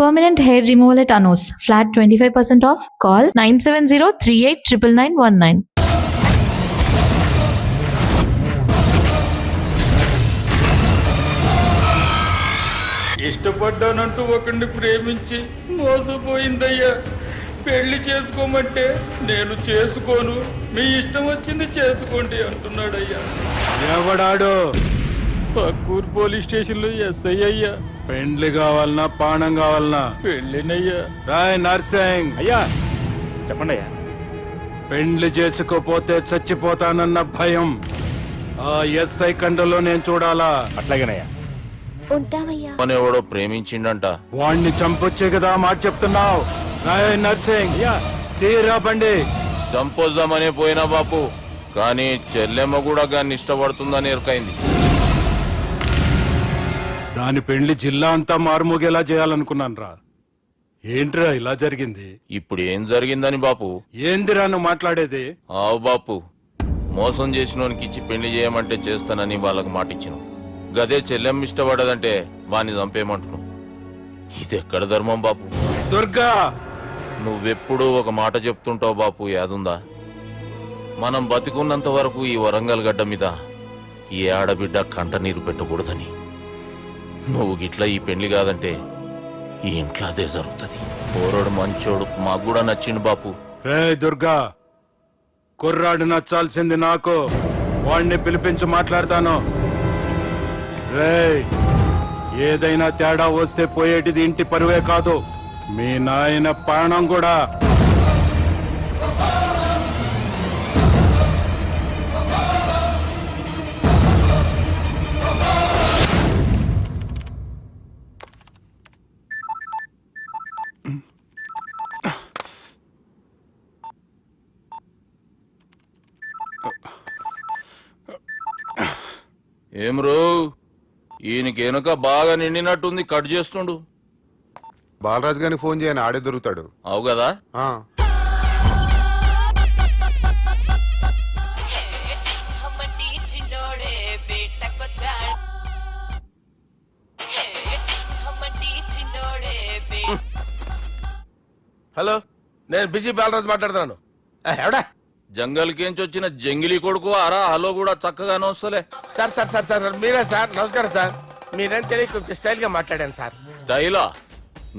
Permanent hair removal at Anos. Flat 25% off. Call 970-389919. ఇష్టపడ్డానంటూ ఒకరిని ప్రేమించి మోసపోయిందయ్యా. పెళ్లి చేసుకోమంటే నేను చేసుకోను, మీ ఇష్టం వచ్చింది చేసుకోండి అంటున్నాడయ్యా. ఎవడాడు? పక్కూరు పోలీస్ స్టేషన్ లో ఎస్ఐ అయ్యా. పెండ్లి కావాలనా పానం కావాలనా? పెళ్ళినయ్యా. రాయ్ నర్సింగ్. అయ్యా చెప్పండి అయ్యా. పెండ్లి చేసుకోపోతే చచ్చిపోతానన్న భయం ఆ ఎస్ఐ కండలో నేను చూడాలా? అట్లాగేనయ్యా. ఉంటామయ్యా. ఎవడో ప్రేమించిండంట. వాణ్ణి చంపొచ్చే కదా మాట చెప్తున్నావు. రాయ్ నర్సింగ్, తీరా బండి. చంపొద్దామనే పోయినా బాపు, కానీ చెల్లెమ్మ కూడా గాన్ని ఇష్టపడుతుందని ఎరకైంది. దాని పెండ్లి జిల్లా అంతా మారుమోగేలా చేయాలనుకున్నాను రా. ఏంట్రా ఇలా జరిగింది? ఇప్పుడు ఏం జరిగిందని బాపు? ఏందిరా నువ్వు మాట్లాడేది? ఆవు బాపు, మోసం చేసినోనికి ఇచ్చి పెళ్లి చేయమంటే చేస్తానని వాళ్ళకు మాటిచ్చినావు. గదే చెల్లెమ్మ ఇష్టపడదంటే వాణ్ణి చంపేయమంటున్నావు. ఇది ఎక్కడ ధర్మం బాపు? దుర్గా, నువ్వెప్పుడూ ఒక మాట చెప్తుంటావు బాపు, యాదుందా? మనం బతికున్నంత వరకు ఈ వరంగల్ గడ్డ మీద ఈ ఆడబిడ్డ కంట నీరు పెట్టకూడదని. నువ్వు గిట్లా ఈ పెళ్లి కాదంటే ఈ ఇంట్లో అదే జరుగుతుంది. పోరోడు మంచోడు, మాకు కూడా నచ్చిండు బాపు. రే దుర్గా, కుర్రాడు నచ్చాల్సింది నాకు. వాణ్ణి పిలిపించి మాట్లాడతాను. రే, ఏదైనా తేడా వస్తే పోయేటిది ఇంటి పరువే కాదు, మీ నాయన ప్రాణం కూడా. ఏం రో, ఈయనకి వెనుక బాగా నిండినట్టుంది, కట్ చేస్తుండు. బాలరాజు గారికి ఫోన్ చేయని, ఆడే దొరుకుతాడు. అవు కదా. హలో, నేను బిజీ బాలరాజు మాట్లాడుతున్నాను. ఎవడా? జంగల్కేంచి వచ్చిన జంగిలీ కొడుకు అరా. హలో కూడా చక్కగానే వస్తలే. సార్ సార్ సార్ సార్ మీరే సార్? నమస్కారం సార్. మీరేం తెలియక కొంచెం స్టైల్ గా మాట్లాడాను సార్. స్టైలా?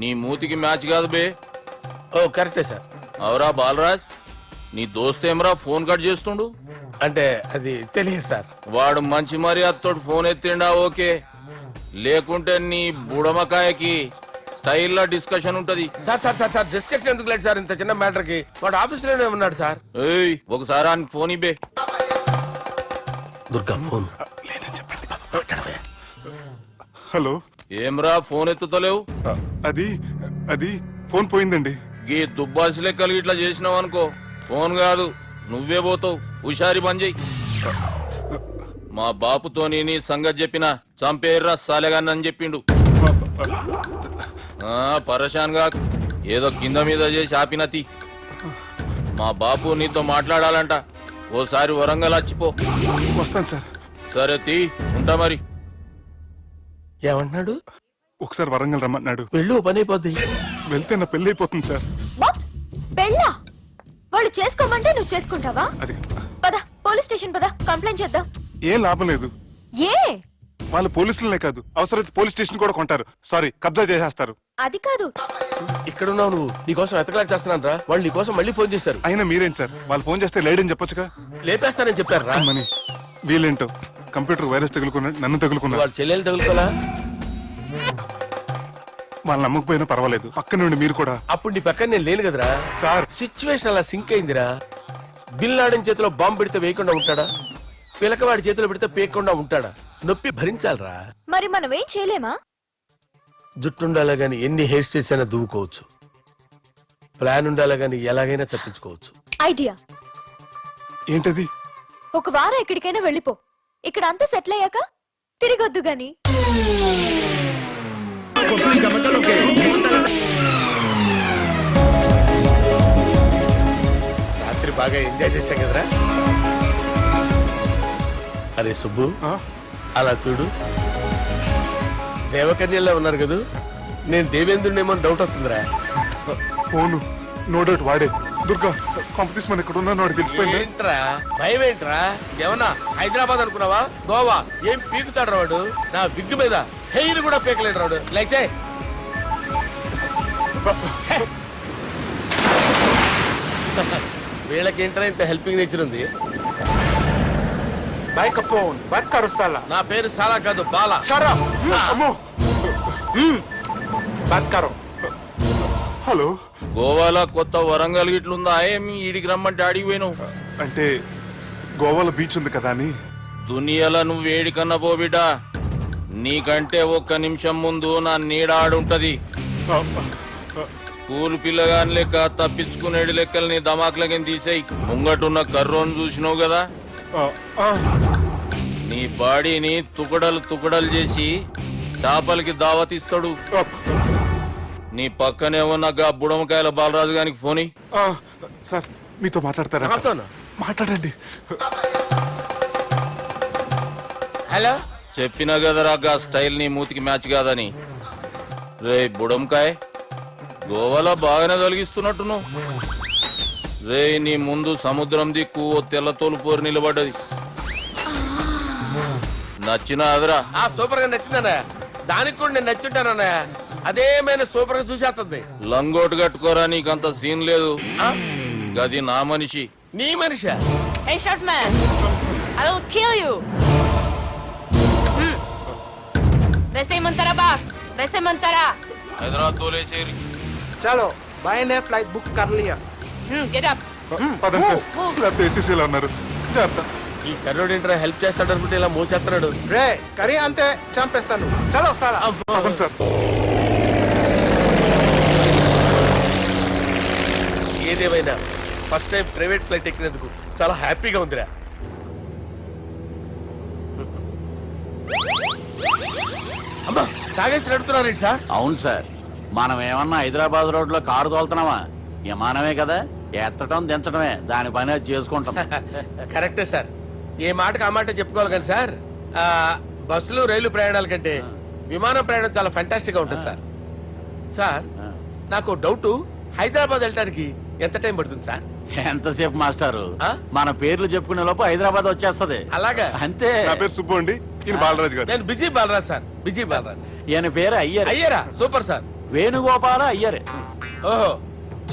నీ మూతికి మ్యాచ్ కాదు బే. ఓ కరెక్టే సార్. అవరా బాలరాజ్, నీ దోస్త్ ఏమరా ఫోన్ కట్ చేస్తుండు? అంటే అది తెలియదు సార్. వాడు మంచి మర్యాదతో ఫోన్ ఎత్తిండా ఓకే, లేకుంటే నీ బుడమకాయకి స్టైల్లో డిస్కషన్ ఉంటది. Sir sir sir sir discussion ఎందుకు లేదు సార్? ఇంత చిన్న మ్యాటర్ కి వాడు ఆఫీస్ లోనే ఉన్నాడు సార్. ఏయ్, ఒకసారి ఆయనకి ఫోన్ ఇబ్బే. దుర్గా ఫోన్. హలో, ఏమ్రా ఫోన్ ఎత్తుతలేవు? అది అది ఫోన్ పోయిందండి. గీ దుబ్బాసి లెక్కలు ఇట్లా చేసినావు అనుకో, ఫోన్ కాదు నువ్వే పోతావు. హుషారి బంద్ చెయ్యి. మా బాపుతో నీ సంగతి చెప్పిన చంపేర్రా సాలెగాన్ని చెప్పిండు. పరేషాన్ గా ఏదో కింద మీద చేసి ఆపినతి. మా బాపు నీతో మాట్లాడాలంట. ఓసారి వరంగల్ వచ్చిపో. వస్తాను సార్. సరే తీ, ఉంటా మరి. ఏమంటున్నాడు? ఒకసారి వరంగల్ రమ్మన్నాడు. వెళ్ళు, పని అయిపోద్ది. వెళ్తే నా పెళ్లి అయిపోతుంది సార్. వాట్? పెళ్ళా? వాళ్ళు చేసుకోమంటే నువ్వు చేసుకుంటావా? అది పద, పోలీస్ స్టేషన్ పద, కంప్లైంట్ చేద్దాం. ఏం లాభం లేదు. ఏ? వాళ్ళు పోలీసులనే కాదు, అవసరమైతే పోలీస్ స్టేషన్ కూడా కొంటారు. సారీ, కబ్జా చేసేస్తారు. అది కాదు. ఇక్కడ ఉన్నావు నువ్వు, నీకోసం ఎతకలేక చేస్తున్నాను రా. వాళ్ళు నీకోసం మళ్ళీ ఫోన్ చేశారు. అయినా మీరేంటి సార్, వాళ్ళు ఫోన్ చేస్తే లేడని చెప్పొచ్చుగా. లేపేస్తానని చెప్పారు రా. మని వీళ్ళేంటో కంప్యూటర్ వైరస్ తగులుకున్నాడు, నన్ను తగులుకున్నాడు. వాళ్ళ చెల్లెలు తగులుకోలా? వాళ్ళు నమ్మకపోయినా పర్వాలేదు, పక్క నుండి మీరు కూడా. అప్పుడు నీ పక్కన నేను లేను కదరా సార్. సిచ్యువేషన్ అలా సింక్ అయిందిరా. బిల్ లాడెన్ చేతిలో బాంబు పెడితే వేయకుండా ఉంటాడా? పిలకవాడి చేతిలో పెడితే పేయకుండా ఉంటాడా? నొప్పి భరించాలరా. మరి మనం ఏం చేయలేమా? జుట్టుండాలా గాని ఎన్ని హెయిర్ స్టైల్స్ అయినా దువ్వుకోవచ్చు. ప్లాన్ ఉండాలా గాని ఎలాగైనా తప్పించుకోవచ్చు. ఐడియా ఏంటది? ఒక వారం ఎక్కడికైనా వెళ్ళిపో. ఇక్కడ అంతా సెటిల్ అయ్యాక తిరిగొద్దు గాని. రాత్రి బాగా ఎంజాయ్ చేశాం కదరా. అరే సుబ్బు, అలా చూడు, దేవకన్యల్లో ఉన్నారు కదూ. నేను దేవేంద్రునేమో డౌట్ వస్తుందిరా. ఫోను నో డౌట్ వాడే. దుర్గా కాంపిటీషన్ మన ఇక్కడ ఉన్నాను వాడు తెలిసిపోయింది. ఏంట్రా భయం ఏంట్రా? ఏమన్నా హైదరాబాద్ అనుకున్నావా? గోవా ఏం పీకుతాడు రాడు? నా విగ్గు మీద హెయిర్ కూడా పీకలేడు రాడు. లైక్ చేయి. వీళ్ళకేంట్రా ఇంత హెల్పింగ్ నేచర్ ఉంది? Vai Capone, vai caro sala. నా పేరు సాలా కాదు బాలా. Shut up. అమ్మో Vai caro. హలో గోవాలో కొత్త వరంగల్ గిట్లుందా ఏమి ఈడికి రమ్మంటే అడిగి పోయినావు? అంటే గోవాలో బీచ్ ఉంది కదా అని. దునియాలో నువ్వు వేడికన్నా పో బిడ్డ, నీకంటే ఒక్క నిమిషం ముందు నా నీడ ఆడుంటది. స్కూల్ పిల్లగాని లెక్క తప్పించుకునేడు లెక్కలు నీ దమాకులకి తీసేయి. ముంగటున్న కర్రోని చూసినావు కదా, నీ బాడీని తుకడలు చేసి చేపలకి దావతిస్తాడు. నీ పక్కనే ఉన్న గా బుడమకాయల బాలరాజు గారికి ఫోని. సార్ మీతో మాట్లాడతారా? నాతోనా? మాట్లాడండి. హలో చెప్పినా కదరా గా స్టైల్ నీ మూతికి మ్యాచ్ కాదని. రే బుడంకాయ, గోవాలో బాగానే తొలగిస్తున్నట్టు నువ్వు. రే నీ ముందు సముద్రం దిక్కు ఓ తెల్ల తోలుపోరు నిలబడ్డది. నచ్చిన అదరా? ఆ సూపర్ గా నచ్చిందన్నా. దానికి కూడా నేను నచ్చుంటానన్నా. అదేమైనా సూపర్ గా చూసేస్తుంది. లంగోటు కట్టుకోరా, నీకంత సీన్ లేదు. గది నా మనిషి. నీ Manisha? Hey short man, I will kill you. Vesementara boss, Vesementara. Hyderabad తోలేసేరి. Chalo, buy ne flight book kar liya. Get up. పదండి సార్, లేకపోతే ఏసీసీలో ఉన్నారు. జాగ్రత్త. ఈ కర్రోడు ఏంట్రా హెల్ప్ చేస్తాడు అనుకుంటే ఇలా మోసేస్తున్నాడు. Re, kari ante champestanu. Chalo sala. పదండి సార్. ఏదేమైనా ఫస్ట్ టైం ప్రైవేట్ ఫ్లైట్ ఎక్కినందుకు చాలా హ్యాపీగా ఉందిరా. అమ్మా తాగేసి నడుపుతున్నారేంటి సార్? అవును సార్, మనం ఏమన్నా హైదరాబాద్ రోడ్ లో కారు తోలుతున్నామా? విమానమే కదా, ఎత్తడం దించడమే, దాని పని అది చేసుకుంటాం. కరెక్టే సార్. ఏ మాటకు ఆ మాట చెప్పుకోవాలి కానీ సార్, బస్సులు రైలు ప్రయాణాల కంటే విమానం ప్రయాణం చాలా ఫంటాస్టిక్ గా ఉంటుంది సార్. సార్ నాకు డౌట్, హైదరాబాద్ వెళ్ళడానికి ఎంత టైం పడుతుంది సార్? ఎంతసేపు మాస్టారు, ఆ? మన పేర్లు చెప్పుకునే లోపు హైదరాబాద్ వచ్చేస్తది. అలాగా? అంతే. నా పేరు సుబ్బు అండి, ఈయన బాలరాజు గారు. నేను busy Balaraj sir. Busy Balaraj. ఈయన పేరు అయ్యర్. అయ్యారా? Super sir. వేణుగోపాల అయ్యర్. ఓహో,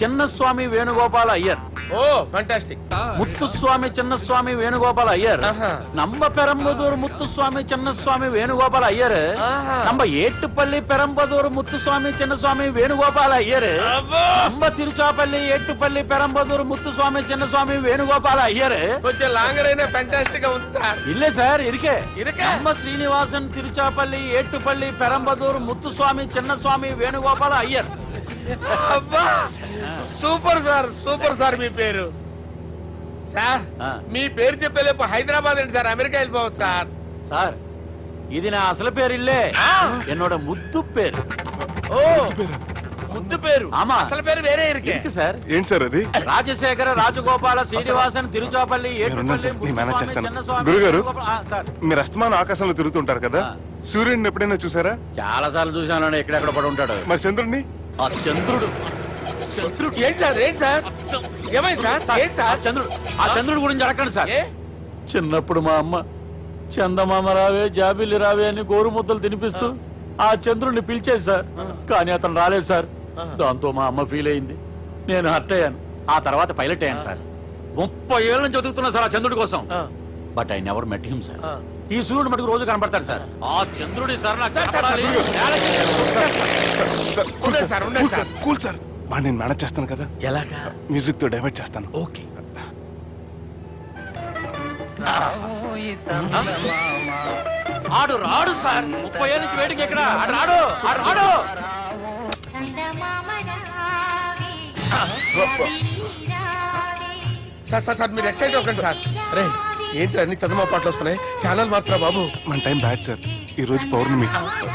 చిన్నస్వామి వేణుగోపాల అయ్యర్. Oh fantastic. ముత్తుస్వామి చిన్నస్వామి వేణుగోపాల అయ్యర్. ఆహా. நம்ம பெரம்பதூர் முத்துசுவாமி சின்னசுவாமி வேணுகோபால ஐயர். ஆஹா. நம்ம ஏட்டுப்பள்ளி பெரம்பதூர் முத்துசுவாமி சின்னசுவாமி வேணுகோபால ஐயர். అబ్బో! நம்ம తిరుచాపల్లి ఏట్టుపల్లి పెరంబదూర్ ముత్తుస్వామి చిన్నస్వామి వేణుగోపాల అయ్యర్. కొంచెం లాంగర్ అయినా ఫంటాస్టిక్ గా ఉంది సార్. ఇల్లే సార్ ఇరికే. ఇరుకే? நம்ம శ్రీనివాసన్ తిరుచాపల్లి ఏట్టుపల్లి పెరంబదూర్ ముత్తుస్వామి చిన్నస్వామి వేణుగోపాల అయ్యర్. అబ్బా సూపర్ సార్, సూపర్ సార్. మీ పేరు సార్, ఆ. మీ పేరు చెప్పేలేపు హైదరాబాద్ ఏంటి సార్, అమెరికా వెళ్ళిపోవచ్చు సార్. సార్ ఇది నా అసలు పేరు ఇల్లే, என்னோட ముద్దు పేరు. ఓ ముద్దు పేరు. ఆమా. అసలు పేరు వేరే ఇరికే. ఇరికి సార్. ఏంటి సార్ అది? రాజశేఖర రాజగోపాల శ్రీనివాసన్ తిరుచాపల్లి నేనున్నాను సార్, నేను మేనేజ్ చేస్తాను. చిన్నస్వామి గురుగారు, వేణుగోపాల- సార్ మీరు అస్తమానం ఆకాశంలో తిరుగుతుంటారు కదా, సూర్యుడిని ఎప్పుడైనా చూసారా? చాలా సార్లు చూసాను, ఎక్కడెక్కడ పడి ఉంటాడు. మరి చంద్రుడిని? ఆ చంద్రుడు ఏంటి సార్, ఏంటి సార్, ఏమైంది సార్, ఏంటి సార్? చంద్రుడు గురించి అడగండి సార్. ఏ? చిన్నప్పుడు మా అమ్మ చందమామ రావే జాబిల్లి రావే అని గోరు ముద్దలు తినిపిస్తూ ఆ చంద్రుడిని పిలిచేది సార్, కానీ అతను రాలేదు సార్. దాంతో మా అమ్మ ఫీల్ అయింది, నేను హర్ట్ అయ్యాను. ఆ తర్వాత పైలట్ అయ్యాను సార్. 30 ఏళ్ళ నుంచి చదువుతున్నా సార్ ఆ చంద్రుడి కోసం. But I never met him sir. ఈ సూర్యుడు మటుకు రోజు కనబడతాడు సార్. ఆ చంద్రుడి సార్ నాకు కనపడాలి. సార్, కూల్ ఉండండి సార్, సార్, ఉండండి కూల్ సార్, కూల్ సార్. బాగా నేను మేనేజ్ చేస్తాను కదా, ఎలాగా? మ్యూజిక్ తో డైవర్ట్ చేస్తాను. ఓకే. ఆడు రాడు సార్, 30 ఏళ్ళ నుంచి వేడికి ఎక్కడ ఆడు రాడు, ఆడు రాడు. సార్ సార్ సార్, మీరు ఎక్సైట్ అవ్వకండి సార్. రే ఏంటి అన్ని చదువు పాటలు వస్తున్నాయి, ఛానల్ మారుతున్నా బాబు. మన టైం బ్యాడ్ సార్, ఈ రోజు పౌర్ణమి.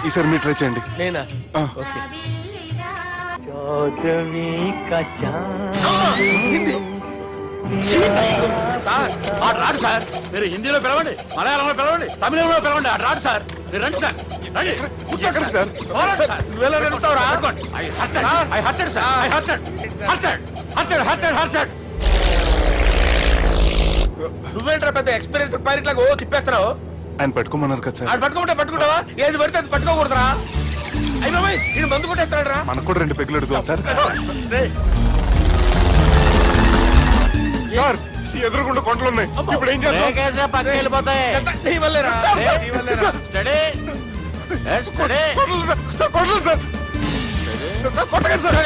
ఈసారి మీరు ట్రై చేయండి. నేనా? ఆ. ఓకే. సార్ ఆడు రాడు సార్, మీరు హిందీలో పిలవండి, మలయాళంలో పిలవండి, తమిళంలో పిలవండి, ఆడు రాడు సార్. మీరు రండి సార్. ఎక్కడ సార్ నువ్వెలా నడుపుతావురా? నువ్వేంట్రా పెద్ద ఎక్స్పీరియన్స్ పైరెట్ లాగా ఓ తిప్పేస్తున్నావు? ఆయన పెట్టుకోమన్నారు కదా సార్. ఆడు పట్టుకుంటే పట్టుకుంటావా? ఏది పడితే అది పట్టుకోకూడదురా? అయ్యి బాబాయ్ ఇది మందు కొట్టేస్తాడు రా. మనకు కూడా 2 పెగ్గులు అడుగుతాం సార్. సార్ ఎదురుకుండా కొండలు ఉన్నాయి, ఇప్పుడు ఏం చేద్దాం? పక్కకి వెళ్ళిపోతాయి. నీ వల్లేరా? నీ వల్లేరా? Study study Kondalu sir, sir, Kondalu sir. Sir, కొట్టకండి సార్.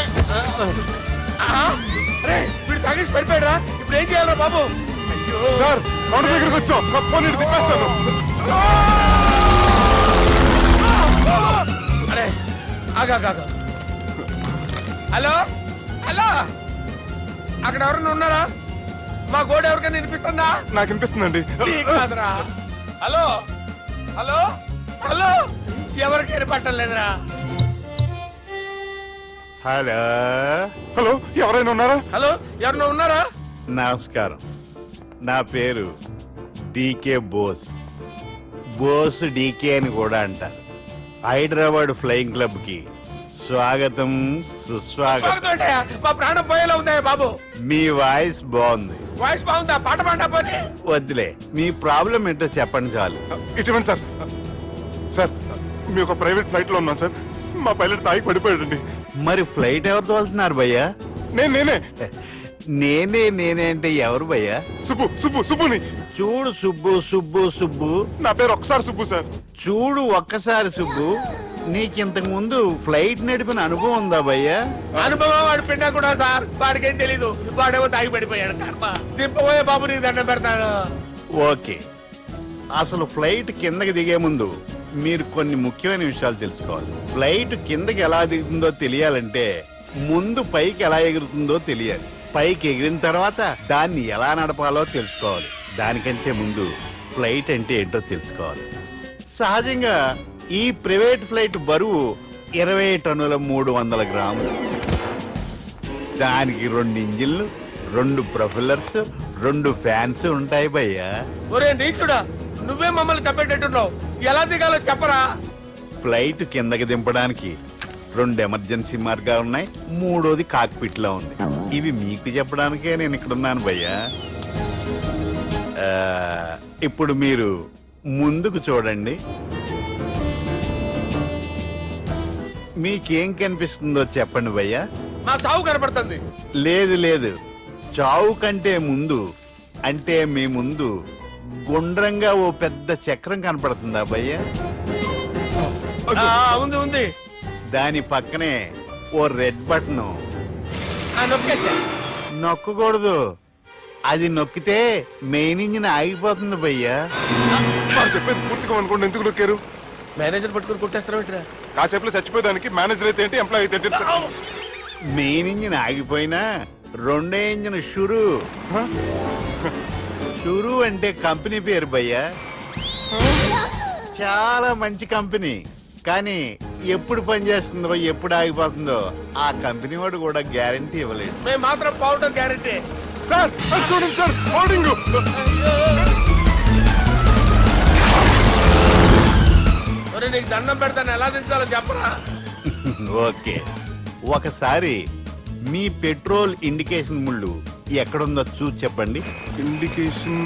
అరే వీడు తాగేసి పడిపోయాడు రా. ఇప్పుడు ఏం చేయాలరా బాబు? అయ్యో సార్ కొండ దగ్గరికి వచ్చాం, పోనీ ఇటు తిప్పేస్తాను. అరే ఆగా హలో హలో, అక్కడ ఎవరన్నా ఉన్నారా? మా గోడ ఎవరికైనా వినిపిస్తుందా? నాకు వినిపిస్తుందండి. నీకు కాదురా. హలో హలో హలో, ఎవరికి వినపట్టలేదురా. హలో హలో ఎవరైనా ఉన్నారా? హలో ఎవరన్నా ఉన్నారా? నమస్కారం, నా పేరు డీకే బోస్. బోస్ డీకే అని కూడా అంటారు. హైదరాబాద్ ఫ్లయింగ్ క్లబ్ కి స్వాగతం సుస్వాగతం. బాగుందయ్యా, మా ప్రాణం పోయేలా ఉందయ్యా బాబు. మీ వాయిస్ బాగుంది. వాయిస్ బాగుందా? పాట పాడా పోనీ. వద్దులే, మీ ప్రాబ్లం ఏంటో చెప్పండి చాలు. ఇటువంటి సార్, సార్ మీ ఒక ప్రైవేట్ ఫ్లైట్ లో ఉన్నాం సార్. మా పైలట్ తాగి పడిపోయాడండి. మరి ఫ్లైట్ ఎవరు తోలుతున్నారు భయ్యా? నేనే నేనే అంటే ఎవరు భయ్యా? సుబ్బుని. చూడు సుబ్బు, నా పేరు ఒకసారి సుబ్బు సార్. చూడు ఒక్కసారి సుబ్బు, నీకింతకు ముందు ఫ్లైట్ నడిపిన అనుభవం ఉందా భయ్యా? అనుభవం వాడు పిండా కూడా సార్, వాడికేం తెలీదు. వాడేమో తాగి పడిపోయాడు. కర్మ దింపబోయే బాబు నీకు దండం పెడతాడు. ఓకే, అసలు ఫ్లైట్ కిందకి దిగే ముందు మీరు కొన్ని ముఖ్యమైన విషయాలు తెలుసుకోవాలి. ఫ్లైట్ కిందకి ఎలా దిగుతుందో తెలియాలంటే ముందు పైకి ఎలా ఎగురుతుందో తెలియాలి. పైకి ఎగిరిన తర్వాత దాన్ని ఎలా నడపాలో తెలుసుకోవాలి. దానికంటే ముందు ఫ్లైట్ అంటే ఏంటో తెలుసుకోవాలి. సహజంగా ఈ ప్రైవేట్ ఫ్లైట్ బరువు 20 టన్నుల 300 గ్రాములు. దానికి 2 ఇంజిన్లు, 2 ప్రొఫెల్లర్స్, 2 ఫ్యాన్స్ ఉంటాయి భయ్యా. ఒరే నీచుడా, నువ్వే మమ్మల్ని తప్పేటట్టున్నావు. ఎలా దిగాలో చెప్పరా? ఫ్లైట్ కిందకి దింపడానికి 2 ఎమర్జెన్సీ మార్గాలు ఉన్నాయి, 3వది కాక్పిట్ లో ఉంది. ఇవి మీకు చెప్పడానికే నేను ఇక్కడ ఉన్నాను భయ్యా. ఇప్పుడు మీరు ముందుకు చూడండి. మీకేం కనిపిస్తుందో చెప్పండి భయ్యా. మా చావు కనపడుతుంది. లేదు, చావు కంటే ముందు అంటే మీ ముందు గుండ్రంగా ఓ పెద్ద చక్రం కనపడుతుందా భయ్యా? ఉంది. దాని పక్కనే ఓ రెడ్ బటన్. నొక్కేసా. నొక్కకూడదు, అది నొక్కితే మెయిన్ ఇంజిన్ ఆగిపోతుంది భయ్యా. వారు చెప్పేది పూర్తిగా అనుకోండి, ఎందుకు నొక్కారు? మేనేజర్ పట్టుకుని కొట్టేస్తారా ఏంట్రా? కాసేపులో చచ్చిపోయేదానికి మేనేజర్ అయితే ఏంటి, ఎంప్లాయీ అయితే ఏంటి? మెయిన్ ఇంజిన్ ఆగిపోయినా 2వ ఇంజిన్ షురు అంటే కంపెనీ పేరు భయ్యా. చాలా మంచి కంపెనీ, కానీ ఎప్పుడు పనిచేస్తుందో ఎప్పుడు ఆగిపోతుందో ఆ కంపెనీ వాడు కూడా గ్యారంటీ ఇవ్వలేదు. మేము మాత్రం పౌడర్ గ్యారెంటీ. సార్ అది చూడండి సార్, హోర్డింగ్. ఒరే నీకు దండం పెడతాను, ఎలా దించాలో చెప్పరా? ఓకే, ఒకసారి మీ పెట్రోల్ ఇండికేషన్ ముళ్ళు ఎక్కడుందో చూసి చెప్పండి. ఇండికేషన్.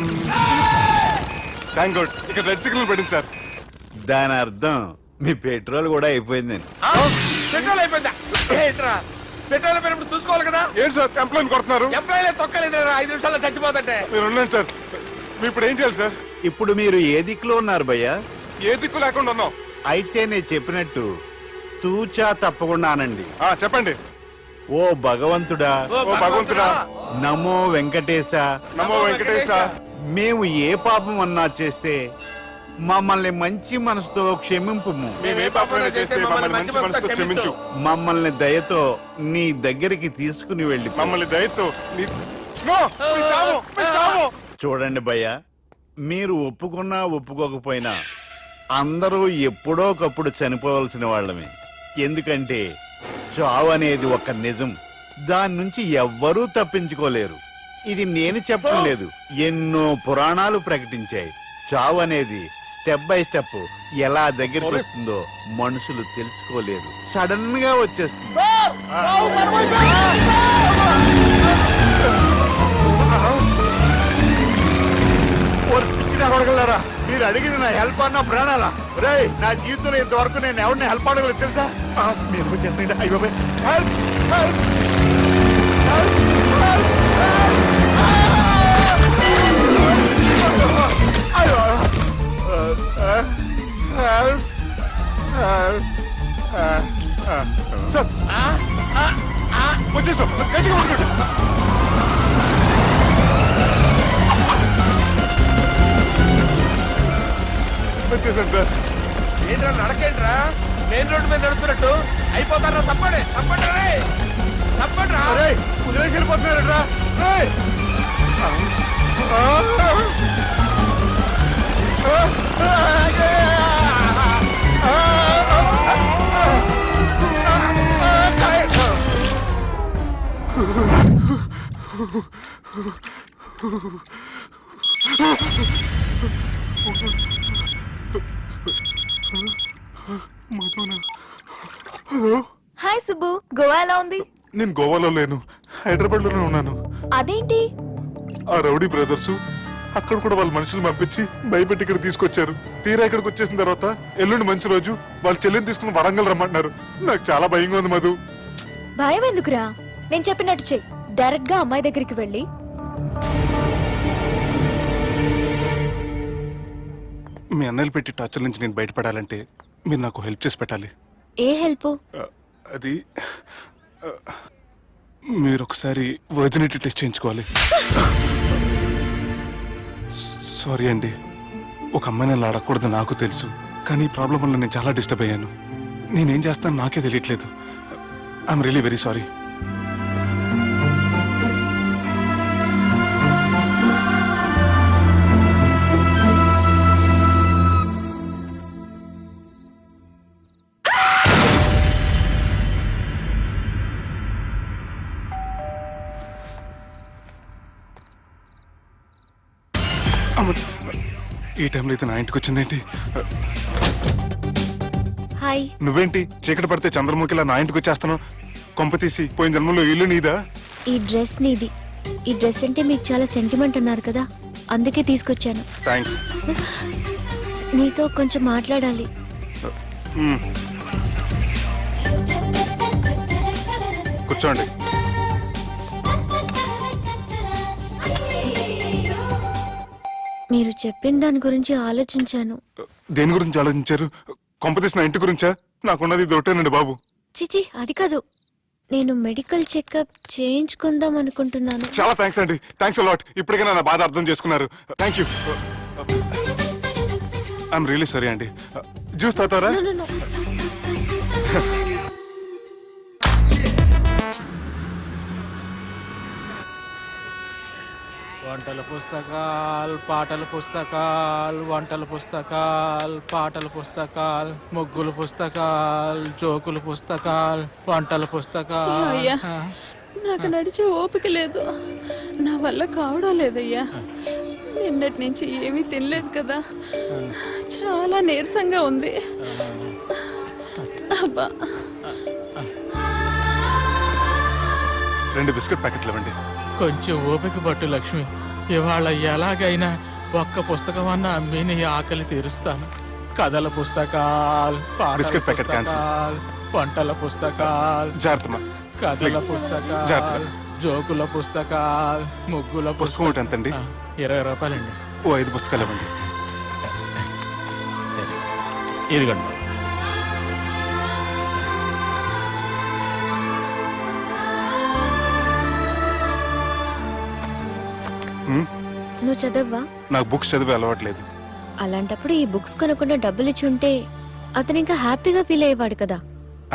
థ్యాంక్ గాడ్, ఇక్కడ రెడ్ సిగ్నల్ పడింది సార్. దాని అర్థం మీ పెట్రోల్ కూడా అయిపోయిందని. పెట్రోల్ అయిపోయిందా? ఏంట్రా పెట్రోల్ అయిపోయినప్పుడు చూసుకోవాలి కదా. ఏంటి సార్ ఎంప్లాయ్ కొడుతున్నారు? ఎంప్లాయీలే తొక్కలేదు 5 నిమిషాల్లో చచ్చిపోతుంటే. మీరు ఉండండి సార్, మీరు ఇప్పుడు ఏం చేయాలి సార్? ఇప్పుడు మీరు ఏ దిక్కులో ఉన్నారు భయ్యా? ఏ దిక్కు లేకుండా ఉన్నాం. అయితే నేను చెప్పినట్టు తూచా తప్పకుండా అనండి. చెప్పండి. ఓ భగవంతుడా, ఓ భగవంతుడా, నమో వెంకటేశ, నమో వెంకటేశ. మేము ఏ పాపం అన్నా చేస్తే మమ్మల్ని మంచి మనసుతో క్షమింపు. మేమే పాపమైనా చేస్తే మమ్మల్ని మంచి మనసుతో క్షమించు. మమ్మల్ని దయతో నీ దగ్గరికి తీసుకుని వెళ్ళి మమ్మల్ని దయతో నో, మీ చావు, మీ చావు. చూడండి భయ్యా, మీరు ఒప్పుకున్నా ఒప్పుకోకపోయినా అందరూ ఎప్పుడో ఒకప్పుడు చనిపోవలసిన వాళ్ళమే. ఎందుకంటే చావు అనేది ఒక నిజం, దాని నుంచి ఎవ్వరూ తప్పించుకోలేరు. ఇది నేను చెప్పడం లేదు, ఎన్నో పురాణాలు ప్రకటించాయి. చావు అనేది స్టెప్ బై స్టెప్ ఎలా దగ్గరికి వస్తుందో మనుషులు తెలుసుకోలేరు, సడన్ గా వచ్చేస్తుంది. అడగలరా మీరు అడిగింది నా హెల్ప్ అన్న ప్రాణాలా? రే నా జీవితంలో ఇంతవరకు నేను ఎవరిని హెల్ప్ అడగలేదు తెలుసా? మీరు చెప్పండి. అయ్యో హెల్ప్ హెల్ప్ సార్ వచ్చేసాం, గట్టిగా పట్టుకోండి. వచ్చేసాను సార్. ఏంట్రా నడకేంట్రా, మెయిన్ రోడ్డు మీద నడుస్తున్నట్టు అయిపోతారా? తప్పండి తప్పండి రే, తప్పండి రా. కుదిరేసి వెళ్ళిపోతున్నారట్రా. హాయ్ సుబ్బు, గోవా ఎలా ఉంది? నేను గోవాలో లేను, హైదరాబాద్ లోనే ఉన్నాను. అదేంటి? ఆ రౌడీ బ్రదర్స్ అక్కడ కూడా వాళ్ళ మనుషులు పంపించి భయపెట్టి ఇక్కడ తీసుకొచ్చారు. తీరా ఇక్కడికి వచ్చేసిన తర్వాత ఎల్లుండి మంచి రోజు వాళ్ళ చెల్లిని తీసుకుని వరంగల్ రమ్మంటున్నారు. నాకు చాలా భయంగా ఉంది మధు. భయం ఎందుకురా? నేను చెప్పినట్టు చెయ్యి. డైరెక్ట్ గా అమ్మాయి దగ్గరికి వెళ్ళి మీ అన్నయ్యలు పెట్టి టార్చర్ నుంచి నేను బయటపడాలంటే మీరు నాకు హెల్ప్ చేసి పెట్టాలి. ఏ హెల్ప్? అది మీరు ఒకసారి వర్జినిటీ టెస్ట్ చేయించుకోవాలి. సారీ అండి, ఒక అమ్మాయిని అలా అడగకూడదు నాకు తెలుసు, కానీ ఈ ప్రాబ్లం వల్ల నేను చాలా డిస్టర్బ్ అయ్యాను. నేనేం చేస్తాను నాకే తెలియట్లేదు. I'm really very sorry. ఈ టైంలో అయితే నా ఇంటికి వచ్చిందేంటి? హాయ్. నువ్వేంటి చీకటి పడితే చంద్రముఖిలా నా ఇంటికి వచ్చేస్తాను? కొంప తీసి పోయిన జన్మలో ఇల్లు నీదా? ఈ డ్రెస్ నీది. ఈ డ్రెస్ అంటే మీకు చాలా సెంటిమెంట్ అన్నారు కదా, అందుకే తీసుకొచ్చాను. థ్యాంక్స్. నీతో కొంచెం మాట్లాడాలి. కూర్చోండి. మీరు చెప్పిన దాని గురించి ఆలోచించాను. దేని గురించి ఆలోచించారు? కొంపతీసి నా ఇంటి గురించా? నాకున్నది దొట్టేనండి బాబు. చిచి, అది కాదు. నేను మెడికల్ చెకప్ చేయించుకుందాం అనుకుంటున్నాను. చాలా థ్యాంక్స్ అండి, థ్యాంక్స్ అలాట్. ఇప్పటికైనా నా బాధ అర్థం చేసుకున్నారు. Thank you. I'm really sorry అండి. జ్యూస్ తాతారా? No, no, no. వంటల పుస్తకాలు, పాటల పుస్తకాలు, వంటల పుస్తకాలు, పాటల పుస్తకాలు, ముగ్గుల పుస్తకాలు, జోకుల పుస్తకాలు, వంటల పుస్తకాలు. అయ్యా, నాకు నడిచే ఓపిక లేదు, నా వల్ల కావడం లేదయ్యా. నిన్నటి నుంచి ఏమీ తినలేదు కదా, చాలా నీరసంగా ఉంది. అబ్బా, 2 బిస్కెట్ ప్యాకెట్లు ఇవ్వండి. కొంచెం ఓపిక పట్టు లక్ష్మి. ఇవాళ ఎలాగైనా ఒక్క పుస్తకం అన్న అమ్మి నీ ఆకలి తీరుస్తాను. కథల పుస్తకాలు, పాటల బిస్కెట్ ప్యాకెట్ క్యాన్సిల్. పుస్తకాలు, వంటల పుస్తకాలు, జాగ్రత్త. కథల పుస్తకాలు, జాగ్రత్తగా. జోకుల పుస్తకాలు, ముగ్గుల పుస్తకం ఒకటి ఎంతండి? 20 రూపాయలండి. ఓ 5 పుస్తకాలు ఇవ్వండి. ఇదిగండి. నువ్వు చదవ్వా? నాకు బుక్స్ చదివే అలవాట్లేదు. అలాంటప్పుడు ఈ బుక్స్ కొనకుండా డబ్బులు ఇచ్చి ఉంటే అతను ఇంకా హ్యాపీగా ఫీల్ అయ్యేవాడు కదా.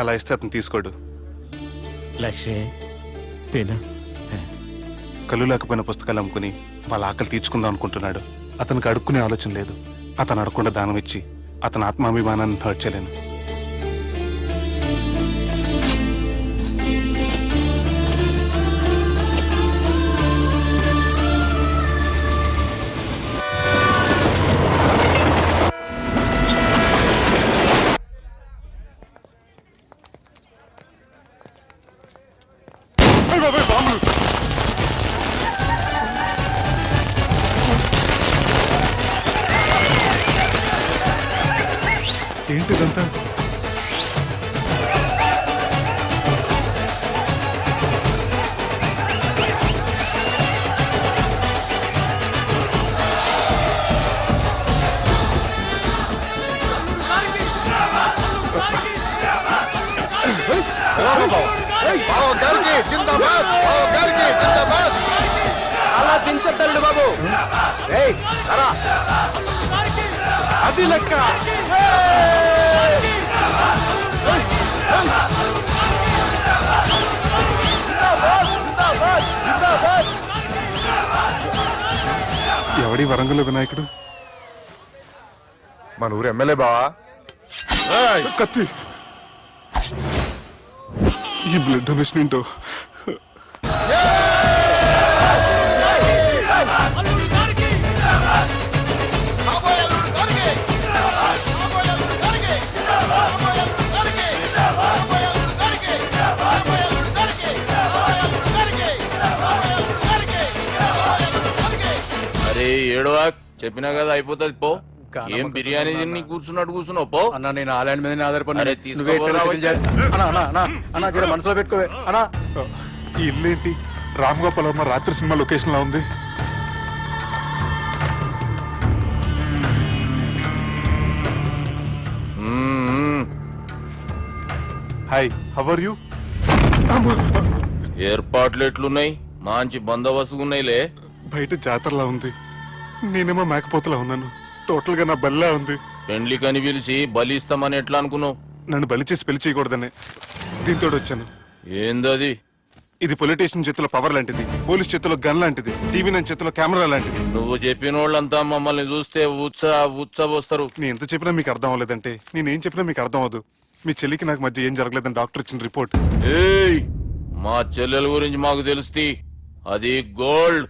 అలా ఇస్తే అతను తీసుకోడు. లక్ష్మి తిను. కళ్ళు లేకపోయిన పుస్తకాలు అమ్ముకుని వాళ్ళ ఆకలి తీర్చుకుందాం అనుకుంటున్నాడు. అతనికి అడుక్కునే ఆలోచన లేదు. అతను అడగకుండా దానం ఇచ్చి అతని ఆత్మాభిమానాన్ని హర్ట్ చేయలేను. ఇదంతా అలా దించద్దండి బాబు. ఏయ్, రా. అది లెక్క. ఎవడి వరంగల్ వినాయకుడు? మన ఊరు ఎమ్మెల్యే బావా. కత్తి. ఈ బ్లడ్ డొనేషన్ ఏంటో. అరే ఏడవా, చెప్పినా కదా అయిపోతుంది పో. ఏం బిర్యానీ తిని కూర్చున్నట్టు కూర్చున్నావు పో. అన్న నేను ఆ ల్యాండ్ మీద ఆధారపడి అరే తీసుకోపోరా వచ్చే. అన్న జర మనసులో పెట్టుకోవే అన్నా. ఈ ఇల్లు ఏంటి రామ్ గోపాల్ వర్మ రాత్రి సినిమా లొకేషన్ లా ఉంది. Hi, how are you? ఏర్పాట్లు ఎట్లున్నాయి? మంచి బందోబస్తు ఉన్నాయిలే. బయట జాతరలా ఉంది, నేనేమో మేకపోతలా ఉన్నాను. టోటల్ గా నా బల్లా ఉంది. పెండ్లి కని పిలిచి బలి ఇస్తామని ఎట్లా అనుకున్నావు? నన్ను బలి చేసి పెళ్లి చేయకూడదని దీంతో వచ్చాను. ఏందది? ఇది పొలిటీషియన్ చేతిలో పవర్ లాంటిది, పోలీస్ చేతిలో గన్ లాంటిది, టీవీ నైన్ చేతిలో కెమెరా లాంటిది. నువ్వు చెప్పిన వాళ్ళంతా మమ్మల్ని చూస్తే ఉత్సవస్తారు. నేను ఎంత చెప్పినా మీకు అర్థం అవ్వలేదంటే నేనేం చెప్పినా మీకు అర్థం అవ్వదు. మీ చెల్లికి నాకు మధ్య ఏం జరగలేదని డాక్టర్ ఇచ్చిన రిపోర్ట్. ఏయ్, మా చెల్లెల గురించి మాకు తెలుస్తుంది. అది గోల్డ్.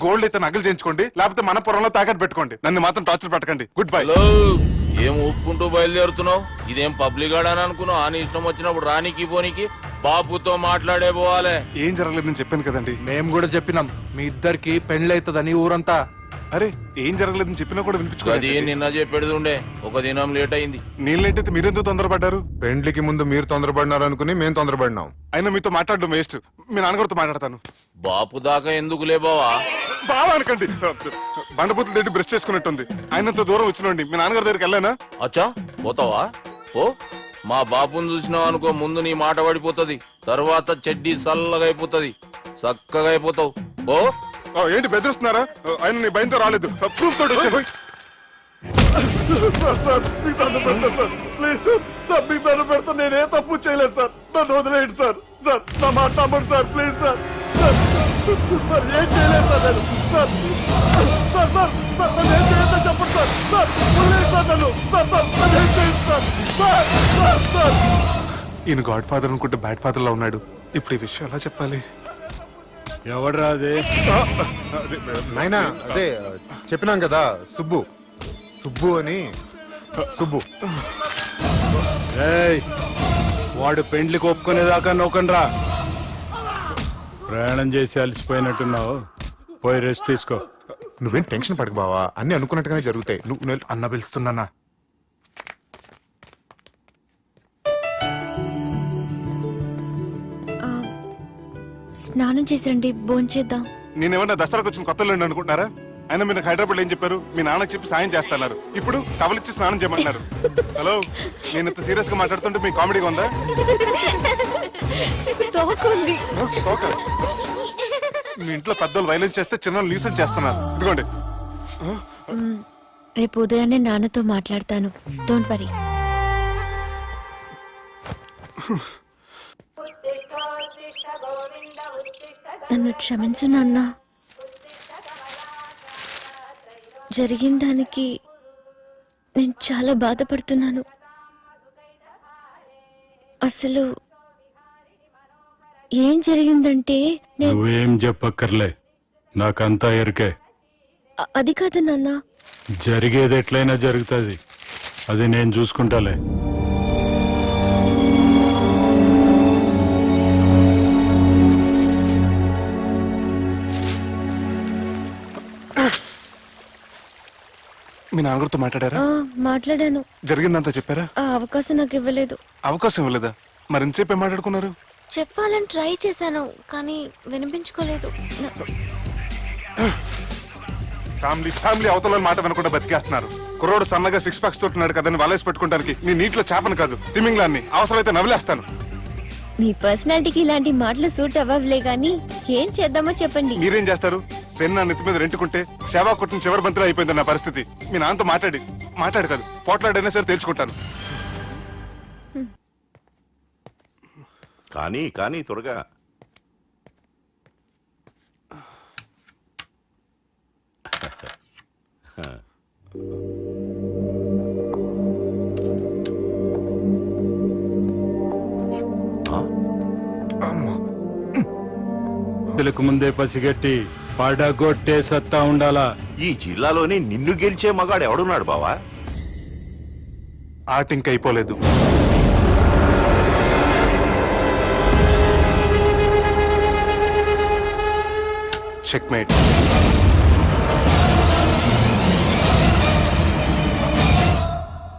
గోల్డ్ అయితే నగలు చేయించుకోండి, లేకపోతే మన పొరంలో తాకట్టు పెట్టుకోండి. నన్ను మాత్రం టార్చర్ పెట్టకండి. Good bye. హలో, ఏం ఒప్పుకుంటూ బయలుదేరుతున్నావు? ఇదేం పబ్లిక్ గార్డెన్ అనుకున్నావు? అని ఇష్టం వచ్చినప్పుడు రానికి పోనీకి బాబుతో మాట్లాడే పోవాలి. ఏం జరగలేదని చెప్పాను కదండి. మేము కూడా చెప్పినాం మీ ఇద్దరికి పెండ్లైతుందని ఊరంతా. అరే ఏం జరగలేదని చెప్పినా కూడా అది వినిపించుకోండి. నిన్న చెప్పేది ఉండే, ఒక దినం లేట్ అయింది. నేనైతే మీరెందుకు తొందరపడ్డారు? పెండ్లికి ముందు మీరు తొందరపడినారు అనుకుని మేము తొందరపడినాం. అయినా మీతో మాట్లాడడం వేస్ట్. మీ నాన్నగారితో మాట్లాడతాను. బాపు దాకా ఎందుకులే బావా? బాగా అనకండి. బండబూతులు తింటే బ్రష్ చేసుకున్నట్టుంది. ఆయనంత దూరం వచ్చినండి. మీ నాన్నగారి దగ్గరికి వెళ్ళానా? అచ్చా పోతావా? ఓ, మా బాపుని చూసినావు అనుకో, ముందు నీ మాట పడిపోతుంది, తర్వాత చెడ్డీ చల్లగా అయిపోతుంది, చక్కగా అయిపోతావు. ఓ ఏంటి బెదిరిస్తున్నారా? ఆయన నీ భయంతో రాలేదు, ప్రూఫ్ తోటి వచ్చాను. సార్ మీకు దండం పెడతా సార్, ప్లీజ్ సార్. సార్ మీకు దండం పెడతా, నేనే తప్పు చేయలేదు సార్. నన్ను వదిలేయండి సార్. సార్ నా మాట నమ్మండి sir, please sir. Sir sir ఏం చేయలేదు సార్ నేను. సార్ సార్ సార్ సార్ నన్ను ఏం చేయొద్దని చెప్పండి సార్. సార్ వదిలేయండి సార్ నన్ను. సార్ సార్ నన్ను ఏం చేయండి సార్. సార్ సార్ సార్ ఈయన గాడ్ ఫాదర్ అనుకుంటే బ్యాడ్ ఫాదర్ లా ఉన్నాడు. ఇప్పుడు ఈ విషయం ఎలా చెప్పాలి? ఎవడ్రా అది? నాయనా అదే చెప్పినాం కదా, సుబ్బు. సుబ్బు అని. సుబ్బు. ఏయ్, వాడు పెండ్లికి ఒప్పుకునేదాకా నొకండ్రా. ప్రయాణం చేసి అలసిపోయినట్టున్నావు, పోయి రెస్ట్ తీసుకో. నువ్వేం టెన్షన్ పడకు బావా, అన్ని అనుకున్నట్టుగానే జరుగుతాయి. నువ్వు అన్న పిలుస్తున్నానా? స్నానం చేసండి, భోంచేద్దాం. నేనేమన్నా దసరాకు వచ్చిన కొత్తలో అనుకుంటున్నారా? అయినా మీరు నాకు హైదరాబాద్ ఏం చెప్పారు? మీ నాన్నకి చెప్పి సాయం చేస్తున్నారు. ఇప్పుడు టవలిచ్చి స్నానం చేయమంటున్నారు. హలో, నేను ఇంత సీరియస్ గా మాట్లాడుతుంటే మీకు కామెడీగా ఉందా? తోకుంది. తోక? మీ ఇంట్లో పెద్దోళ్ళు వైలెన్స్ చేస్తే చిన్న న్యూసెన్స్ చేస్తున్నారు. ఇదిగోండి. రేపు ఉదయాన్నే నాన్నతో మాట్లాడతాను. Don't worry. నన్ను క్షమించు నాన్న. జరిగిన దానికి నేను చాలా బాధపడుతున్నాను. అసలు ఏం జరిగిందంటే నువ్వేం చెప్పక్కర్లే, నాకంతా ఎరికే. అది కాదు నాన్న. జరిగేది ఎట్లయినా జరుగుతుంది, అది నేను చూసుకుంటాలే. మీ నాన్నగారితో మాట్లాడారా? మాట్లాడాను. జరిగిందంతా చెప్పారా? ఆ అవకాశం నాకు ఇవ్వలేదు. అవకాశం ఇవ్వలేదా? మరి ఎంతసేపు ఏం మాట్లాడుకున్నారు? చెప్పాలని ట్రై చేశాను కానీ వినిపించుకోలేదు. ఫ్యామిలీ అవతల మాట వినకుండా బతికేస్తున్నారు. కుర్రోడు సన్నగా 6 ప్యాక్స్ తోటున్నాడు కదని వలేసి పెట్టుకోవడానికి నీ నీటిలో చేపను కాదు తిమింగ్లాన్ని అవసరమైతే నవ్వులేస్తాను. మీ పర్సనాలిటీకి ఇలాంటి మాటలు సూట్ అవ్వలే గానీ ఏం చేద్దామో చెప్పండి. మీరేం చేస్తారు? సెన్న నెత్తి మీద రెంటుకుంటే శవా కొట్టిన చివరి బంతిలో అయిపోయింది నా పరిస్థితి. మీ నాన్నతో మాట్లాడి కాదు పోట్లాడైనా సరే తెలుసుకుంటాను. కానీ త్వరగా తెలుకు ముందే పసిగట్టి పడగొట్టే సత్తా ఉండాలా. ఈ జిల్లాలోనే నిన్ను గెలిచే మగాడు ఎవడున్నాడు బావా? ఆట ఇంకా అయిపోలేదు. చెక్మేట్.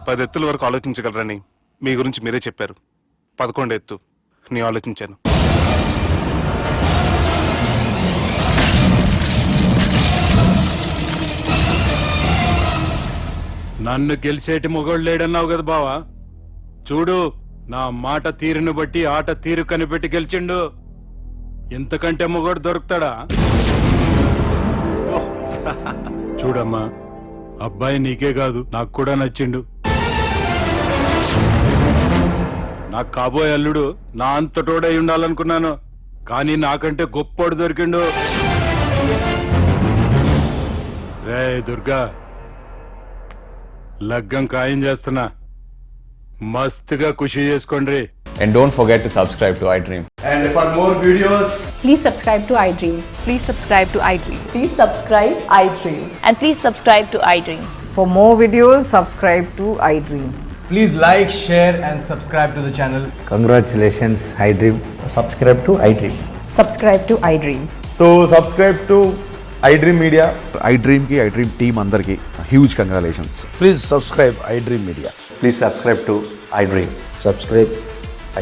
పది ఎత్తుల వరకు ఆలోచించగలరని మీ గురించి మీరే చెప్పారు. 11 ఎత్తు నీ ఆలోచించాను. నన్ను గెలిచేటి మొగోడు లేడన్నావు కదా బావా. చూడు నా మాట తీరును బట్టి ఆట తీరు కనిపెట్టి గెలిచిండు. ఇంతకంటే మొగోడు దొరుకుతాడా? చూడమ్మా, అబ్బాయి నీకే కాదు నాకు కూడా నచ్చిండు. నాకు కాబోయే అల్లుడు నా అంతటోడై ఉండాలనుకున్నాను, కానీ నాకంటే గొప్పోడు దొరికిండు. రే దుర్గా, లగ్గం ఖాయం చేస్తున్నా, మస్తుగా ఖుషి చేసుకోండి. And don't forget to subscribe to iDream. And for more videos, Please subscribe to iDream. Please subscribe to iDream. Please subscribe iDream. And please subscribe to iDream. For more videos, subscribe to iDream. Please like, share and subscribe to the channel. Congratulations, iDream. Subscribe to iDream. Subscribe to iDream. so subscribe to iDream Media. iDream కి iDream team అందరికి huge congratulations. Please subscribe iDream Media. Please subscribe to iDream. Subscribe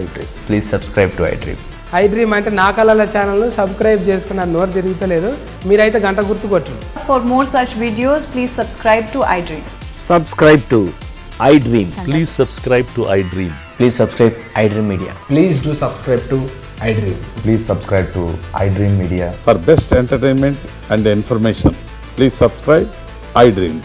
iDream. Please subscribe to iDream. iDream అంటే నా కళల channel subscribe చేసుకున్న నోరు తిరుగుతలేదు. మీరైతే గంట గుర్తు కొట్టండి. For more such videos, please subscribe to iDream. Subscribe to iDream. Please subscribe to iDream. Please subscribe iDream Media. Please do subscribe to iDream. Please subscribe to iDream Media. For best entertainment and information, please subscribe iDream.